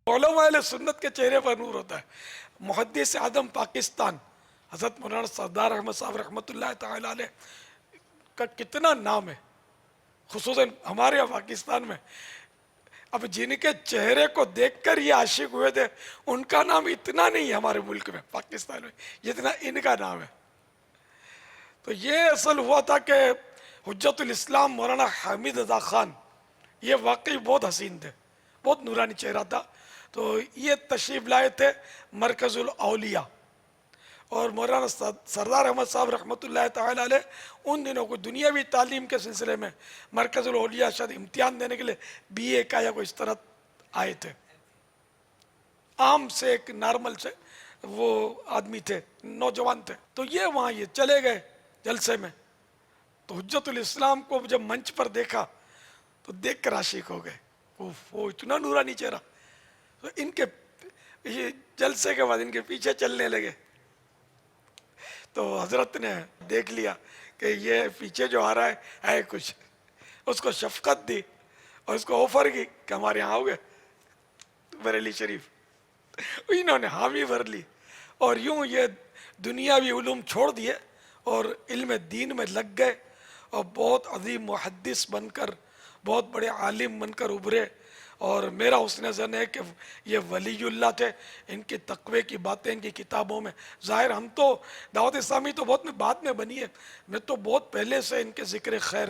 علماء اہل سنت کے چہرے پر نور ہوتا ہے. محدث اعظم پاکستان حضرت مولانا سردار احمد صاحب رحمۃ اللہ تعالی علیہ کا کتنا نام ہے، خصوصاً ہمارے یہاں پاکستان میں. اب جن کے چہرے کو دیکھ کر یہ عاشق ہوئے تھے، ان کا نام اتنا نہیں ہے ہمارے ملک میں، پاکستان میں، جتنا ان کا نام ہے. تو یہ اصل ہوا تھا کہ حجت الاسلام مولانا حامد رضا خان یہ واقعی بہت حسین تھے، بہت نورانی چہرہ تھا. تو یہ تشریف لائے تھے مرکز الاولیاء، اور مولانا سردار احمد صاحب رحمۃ اللہ تعالی علیہ ان دنوں کو دنیاوی تعلیم کے سلسلے میں مرکز الاولیاء شاید امتحان دینے کے لیے بی اے کا یا کوئی اس طرح آئے تھے. عام سے ایک نارمل سے وہ آدمی تھے، نوجوان تھے. تو یہ وہاں یہ چلے گئے جلسے میں. تو حجت الاسلام کو جب منچ پر دیکھا تو دیکھ کر عاشق ہو گئے. وہ اتنا نورانی چہرہ. تو ان کے یہ جلسے کے بعد ان کے پیچھے چلنے لگے. تو حضرت نے دیکھ لیا کہ یہ پیچھے جو آ رہا ہے کچھ، اس کو شفقت دی اور اس کو آفر کی کہ ہمارے یہاں آؤ گے بریلی شریف. انہوں نے حامی بھر لی اور یوں یہ دنیاوی علوم چھوڑ دیے اور علم دین میں لگ گئے، اور بہت عظیم محدث بن کر، بہت بڑے عالم بن کر ابھرے. اور میرا حسن ظن ہے کہ یہ ولی اللہ تھے. ان کی تقوی کی باتیں ان کی کتابوں میں ظاہر. ہم تو دعوت اسلامی تو بہت میں بعد میں بنی ہے، میں تو بہت پہلے سے ان کے ذکر خیر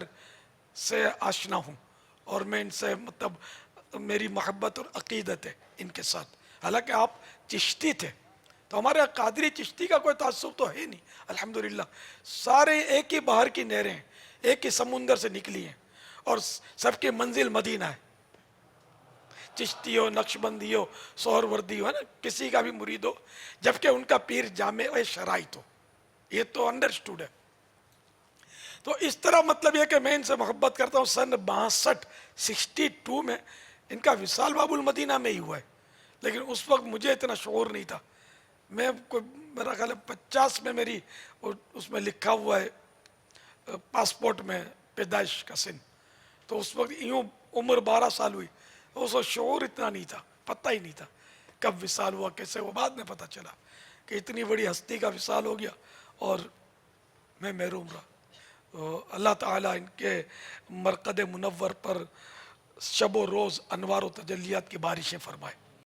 سے آشنا ہوں، اور میں ان سے مطلب میری محبت اور عقیدت ہے ان کے ساتھ. حالانکہ آپ چشتی تھے، تو ہمارے قادری چشتی کا کوئی تعصب تو ہے نہیں الحمدللہ. سارے ایک ہی بحر کی نہریں ہیں، ایک ہی سمندر سے نکلی ہیں، اور سب کی منزل مدینہ ہے. چشتی ہو، نقشبندی ہو، سہروردی ہو، نا کسی کا بھی مرید ہو، جبکہ ان کا پیر جامع شرائط ہو. یہ تو انڈرسٹوڈ ہے. تو اس طرح مطلب یہ کہ میں ان سے محبت کرتا ہوں. سن 62 میں ان کا وصال باب المدینہ میں ہی ہوا ہے، لیکن اس وقت مجھے اتنا شعور نہیں تھا. میں میرا خیال ہے 50 میں میری اس میں لکھا ہوا ہے پاسپورٹ میں پیدائش کا سن. تو اس وقت یوں عمر 12 سال ہوئی. اس وقت شعور اتنا نہیں تھا، پتہ ہی نہیں تھا کب وصال ہوا، کیسے ہوا. بعد میں پتہ چلا کہ اتنی بڑی ہستی کا وصال ہو گیا اور میں محروم رہا. اللہ تعالیٰ ان کے مرقد منور پر شب و روز انوار و تجلیات کی بارشیں فرمائے.